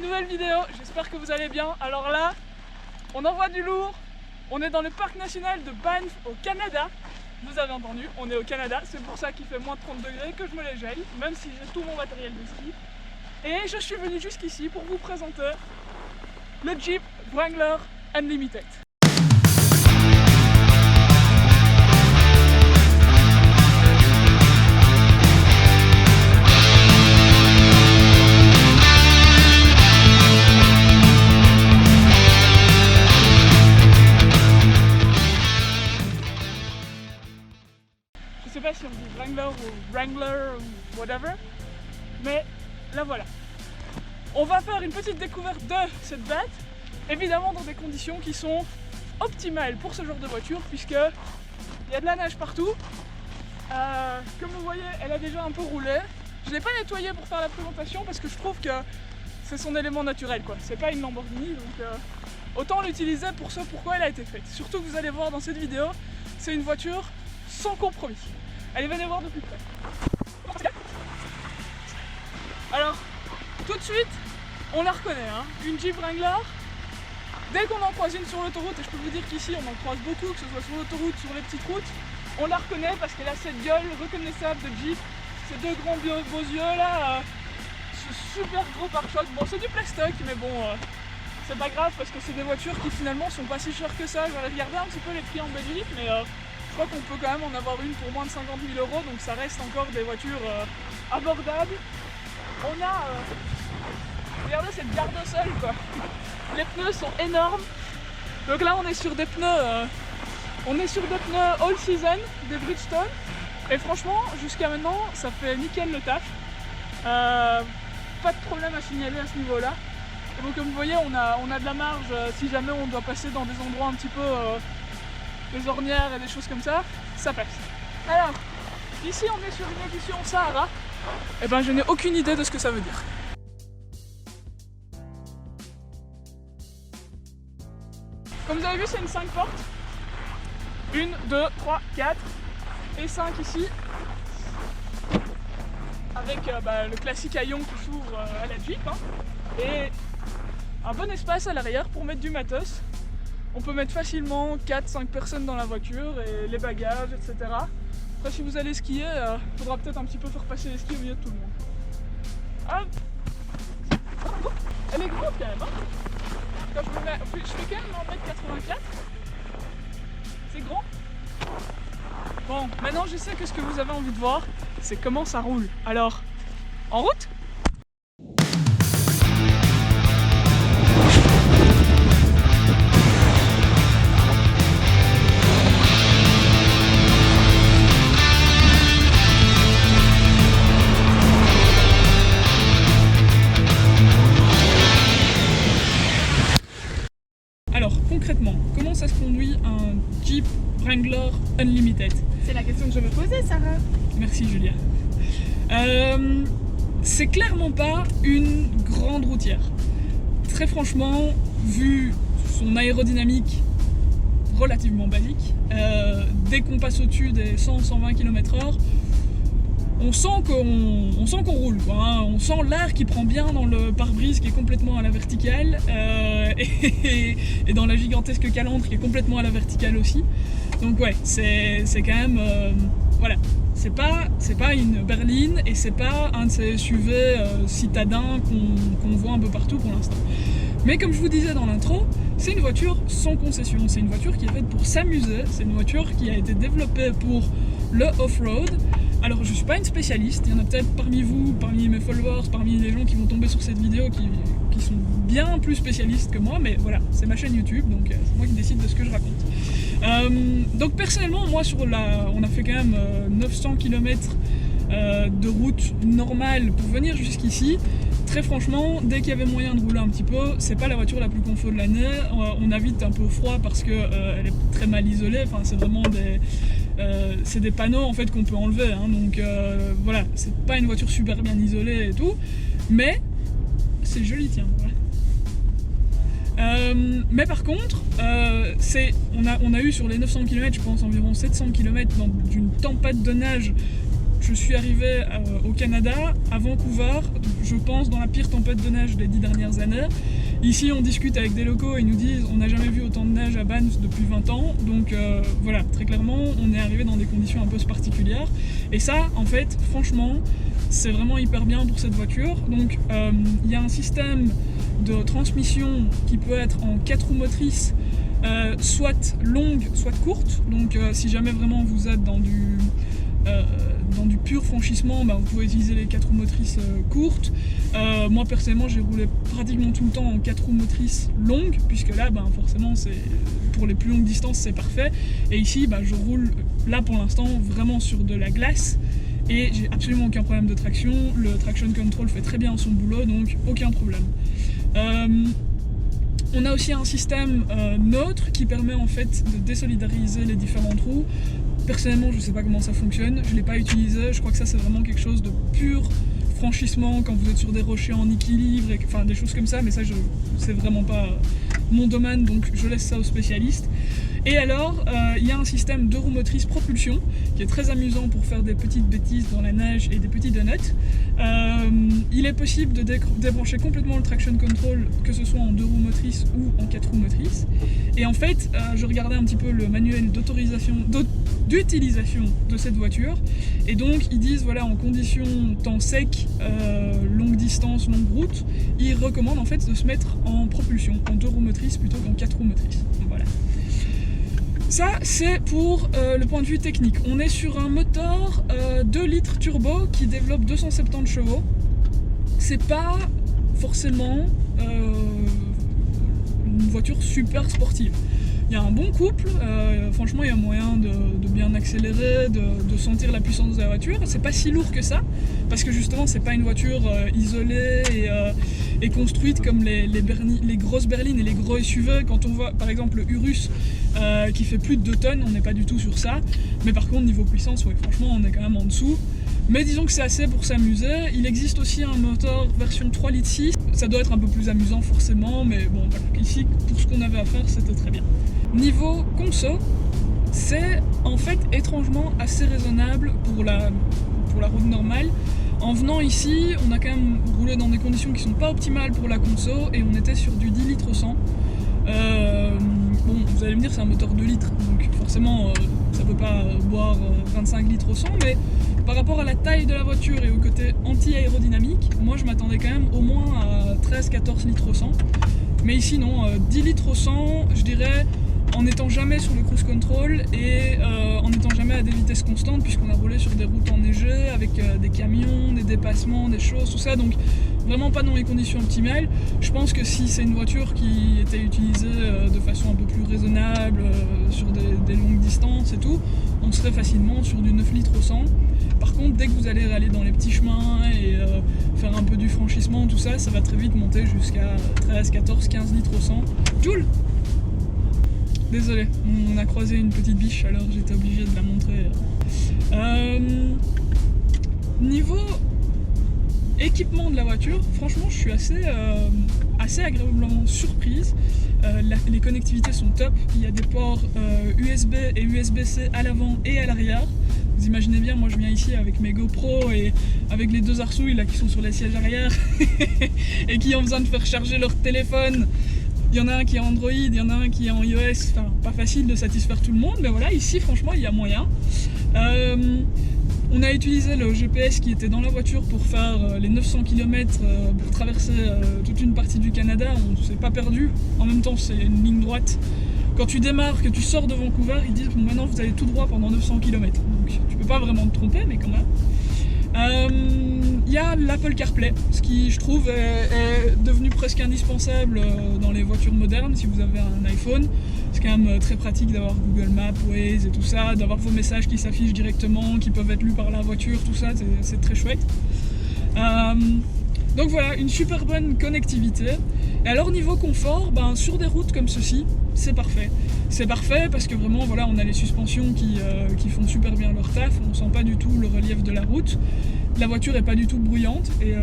nouvelle vidéo, j'espère que vous allez bien. Alors là, on envoie du lourd, on est dans le parc national de Banff au Canada. Vous avez entendu, on est au Canada, c'est pour ça qu'il fait moins de 30 degrés que je me les gèle, même si j'ai tout mon matériel de ski. Et je suis venu jusqu'ici pour vous présenter le Jeep Wrangler Unlimited. Je sais pas si on dit Wrangler ou Wrangler ou whatever, mais là voilà. On va faire une petite découverte de cette bête, évidemment dans des conditions qui sont optimales pour ce genre de voiture, puisque il y a de la neige partout. Comme vous voyez, elle a déjà un peu roulé. Je ne l'ai pas nettoyée pour faire la présentation parce que je trouve que c'est son élément naturel, quoi. C'est pas une Lamborghini, donc autant l'utiliser pour ce pourquoi elle a été faite. Surtout que vous allez voir dans cette vidéo, c'est une voiture sans compromis. Allez, venez voir de plus près. Alors, tout de suite, on la reconnaît, hein, une Jeep Wrangler. Dès qu'on en croise une sur l'autoroute, et je peux vous dire qu'ici on en croise beaucoup, que ce soit sur l'autoroute, sur les petites routes, on la reconnaît parce qu'elle a cette gueule reconnaissable de Jeep, ces deux grands beaux yeux là, ce super gros pare-choc. Bon, c'est du plastique, mais bon, c'est pas grave parce que c'est des voitures qui finalement sont pas si chères que ça. J'aurais regardé un petit peu les prix en Belgique, mais je crois qu'on peut quand même en avoir une pour moins de 50 000 €, donc ça reste encore des voitures abordables. On a, regardez cette garde au sol quoi, les pneus sont énormes, donc là on est sur des pneus, all season, des Bridgestone, et franchement jusqu'à maintenant ça fait nickel le taf, pas de problème à signaler à ce niveau là. Et donc comme vous voyez on a de la marge si jamais on doit passer dans des endroits un petit peu des ornières et des choses comme ça, ça passe. Alors, ici on est sur une édition Sahara, et ben je n'ai aucune idée de ce que ça veut dire. Comme vous avez vu, c'est une 5 portes. 1, 2, 3, 4 et 5 ici. Avec le classique haillon qui s'ouvre à la Jeep. Hein, et un bon espace à l'arrière pour mettre du matos. On peut mettre facilement 4-5 personnes dans la voiture et les bagages, etc. Après, si vous allez skier, il faudra peut-être un petit peu faire passer les skis au milieu de tout le monde. Hop. Elle est grande quand même. Hein. Quand je fais quand même 1m84. C'est grand. Bon, maintenant je sais que ce que vous avez envie de voir, c'est comment ça roule. Alors, en route! Alors concrètement, comment ça se conduit un Jeep Wrangler Unlimited? C'est la question que je me posais, Sarah. Merci Julia. C'est clairement pas une grande routière. Très franchement, vu son aérodynamique relativement basique, dès qu'on passe au-dessus des 100-120 km/h, on sent qu'on roule, quoi, hein. On sent l'air qui prend bien dans le pare-brise qui est complètement à la verticale et dans la gigantesque calandre qui est complètement à la verticale aussi. Donc ouais, c'est quand même... voilà, c'est pas une berline et c'est pas un de ces SUV citadins qu'on voit un peu partout pour l'instant. Mais comme je vous disais dans l'intro, c'est une voiture sans concession, c'est une voiture qui est faite pour s'amuser, c'est une voiture qui a été développée pour le off-road. Alors je suis pas une spécialiste, il y en a peut-être parmi vous, parmi mes followers, parmi les gens qui vont tomber sur cette vidéo qui sont bien plus spécialistes que moi, mais voilà, c'est ma chaîne YouTube, donc c'est moi qui décide de ce que je raconte. Donc personnellement, moi on a fait quand même 900 km de route normale pour venir jusqu'ici. Très franchement, dès qu'il y avait moyen de rouler un petit peu, c'est pas la voiture la plus confort de l'année. On a vite un peu froid parce que elle est très mal isolée. Enfin, c'est vraiment des panneaux en fait qu'on peut enlever. Hein, donc voilà, c'est pas une voiture super bien isolée et tout, mais c'est joli, tiens. Voilà. Mais par contre, on a eu sur les 900 km, je pense environ 700 km dans une tempête de neige je suis arrivé au Canada, à Vancouver, je pense dans la pire tempête de neige des 10 dernières années. Ici on discute avec des locaux et ils nous disent on n'a jamais vu autant de neige à Banff depuis 20 ans, donc voilà, très clairement on est arrivé dans des conditions un peu particulières. Et ça en fait franchement c'est vraiment hyper bien pour cette voiture. Donc il y a un système de transmission qui peut être en 4 roues motrices, soit longue, soit courte. Donc si jamais vraiment vous êtes dans du pur franchissement, vous pouvez utiliser les 4 roues motrices courtes. Moi personnellement j'ai roulé pratiquement tout le temps en 4 roues motrices longues, puisque là forcément c'est pour les plus longues distances c'est parfait. Et ici je roule là pour l'instant vraiment sur de la glace et j'ai absolument aucun problème de traction. Le traction control fait très bien son boulot, donc aucun problème. On a aussi un système neutre qui permet en fait de désolidariser les différentes roues. Personnellement, je ne sais pas comment ça fonctionne, je ne l'ai pas utilisé, je crois que ça c'est vraiment quelque chose de pur franchissement quand vous êtes sur des rochers en équilibre, enfin des choses comme ça, mais ça c'est vraiment pas mon domaine, donc je laisse ça aux spécialistes. Et alors, il y a un système de roues motrices propulsion qui est très amusant pour faire des petites bêtises dans la neige et des petits donuts. Il est possible de débrancher complètement le traction control, que ce soit en 2 roues motrices ou en 4 roues motrices. Et en fait, je regardais un petit peu le manuel d'utilisation de cette voiture. Et donc, ils disent, voilà, en conditions temps sec, longue distance, longue route, ils recommandent en fait de se mettre en propulsion, en 2 roues motrices plutôt qu'en 4 roues motrices. Donc, voilà. Ça, c'est pour le point de vue technique. On est sur un moteur 2 litres turbo qui développe 270 chevaux. C'est pas forcément une voiture super sportive. Il y a un bon couple, franchement il y a moyen de bien accélérer, de sentir la puissance de la voiture. C'est pas si lourd que ça, parce que justement c'est pas une voiture isolée et construite comme les grosses berlines et les gros SUV. Quand on voit par exemple le Urus qui fait plus de 2 tonnes, on n'est pas du tout sur ça. Mais par contre niveau puissance, ouais, franchement on est quand même en dessous. Mais disons que c'est assez pour s'amuser. Il existe aussi un moteur version 3,6 litres. Ça doit être un peu plus amusant forcément, mais bon, ici, pour ce qu'on avait à faire, c'était très bien. Niveau conso, c'est en fait étrangement assez raisonnable pour la route normale. En venant ici, on a quand même roulé dans des conditions qui sont pas optimales pour la conso et on était sur du 10 litres au 100. Bon, vous allez me dire, c'est un moteur 2 litres, donc forcément ça peut pas boire 25 litres au 100, mais par rapport à la taille de la voiture et au côté anti-aérodynamique, moi je m'attendais quand même au moins à 13-14 litres au 100. Mais ici non, 10 litres au 100, je dirais, en n'étant jamais sur le cruise control et en n'étant jamais à des vitesses constantes, puisqu'on a roulé sur des routes enneigées avec des camions, des dépassements, des choses, tout ça, donc vraiment pas dans les conditions optimales. Je pense que si c'est une voiture qui était utilisée de façon un peu plus raisonnable, sur des longues distances et tout, on serait facilement sur du 9 litres au 100. Par contre, dès que vous allez aller dans les petits chemins et faire un peu du franchissement, tout ça, ça va très vite monter jusqu'à 13, 14, 15 litres au 100. Joule! Désolé, on a croisé une petite biche, alors j'étais obligé de la montrer. Niveau équipement de la voiture, franchement je suis assez agréablement surprise. Les connectivités sont top, il y a des ports USB et USB-C à l'avant et à l'arrière. Vous imaginez bien, moi je viens ici avec mes GoPro et avec les 2 arsouilles là qui sont sur les sièges arrière et qui ont besoin de faire charger leur téléphone. Il y en a un qui est Android, il y en a un qui est en iOS, enfin pas facile de satisfaire tout le monde, mais voilà, ici franchement il y a moyen. On a utilisé le GPS qui était dans la voiture pour faire les 900 km pour traverser toute une partie du Canada. On ne s'est pas perdu, en même temps c'est une ligne droite. Quand tu démarres, que tu sors de Vancouver, ils disent bon, maintenant vous allez tout droit pendant 900 km. Donc tu peux pas vraiment te tromper, mais quand même. Il y a l'Apple CarPlay, ce qui je trouve est devenu presque indispensable dans les voitures modernes. Si vous avez un iPhone, c'est quand même très pratique d'avoir Google Maps, Waze et tout ça, d'avoir vos messages qui s'affichent directement, qui peuvent être lus par la voiture, tout ça, c'est très chouette. Donc voilà, une super bonne connectivité. Et alors niveau confort, sur des routes comme ceci, c'est parfait. C'est parfait parce que vraiment voilà, on a les suspensions qui font super bien leur taf, on sent pas du tout le relief de la route. La voiture est pas du tout bruyante et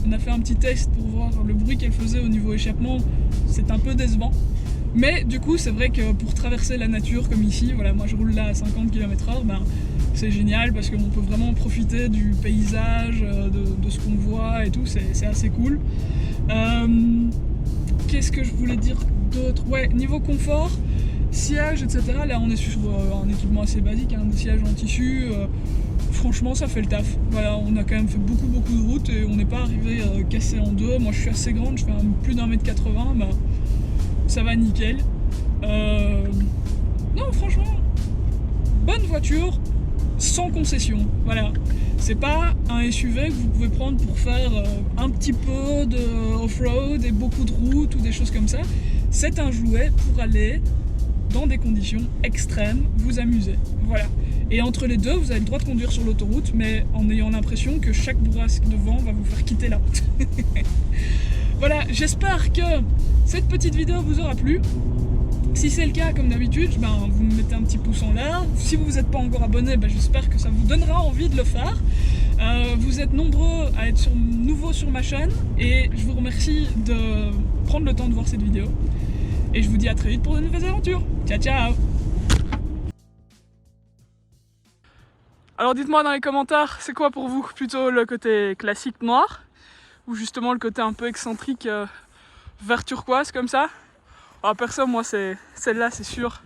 on a fait un petit test pour voir le bruit qu'elle faisait au niveau échappement, c'est un peu décevant. Mais du coup c'est vrai que pour traverser la nature comme ici, voilà, moi je roule là à 50 km/h, c'est génial parce qu'on peut vraiment profiter du paysage, de ce qu'on voit et tout, c'est assez cool. Qu'est-ce que je voulais dire d'autre? Ouais, niveau confort, siège, etc. Là on est sur un équipement assez basique, hein, des sièges en tissu. Franchement ça fait le taf. Voilà, on a quand même fait beaucoup de routes et on n'est pas arrivé cassé en deux. Moi je suis assez grande, je fais plus d'1m80, bah, ça va nickel. Non franchement, bonne voiture, sans concession. Voilà, c'est pas un SUV que vous pouvez prendre pour faire un petit peu de off-road et beaucoup de routes ou des choses comme ça. C'est un jouet pour aller dans des conditions extrêmes, vous amuser. Voilà. Et entre les deux, vous avez le droit de conduire sur l'autoroute, mais en ayant l'impression que chaque bourrasque de vent va vous faire quitter la route. Voilà, j'espère que cette petite vidéo vous aura plu. Si c'est le cas, comme d'habitude, ben, vous me mettez un petit pouce en l'air. Si vous n'êtes pas encore abonné, ben, j'espère que ça vous donnera envie de le faire. Vous êtes nombreux à être nouveaux sur ma chaîne et je vous remercie de prendre le temps de voir cette vidéo. Et je vous dis à très vite pour de nouvelles aventures. Ciao ciao! Alors dites-moi dans les commentaires, c'est quoi pour vous? Plutôt le côté classique noir ou justement le côté un peu excentrique vert turquoise comme ça? Alors perso, moi c'est celle-là, c'est sûr.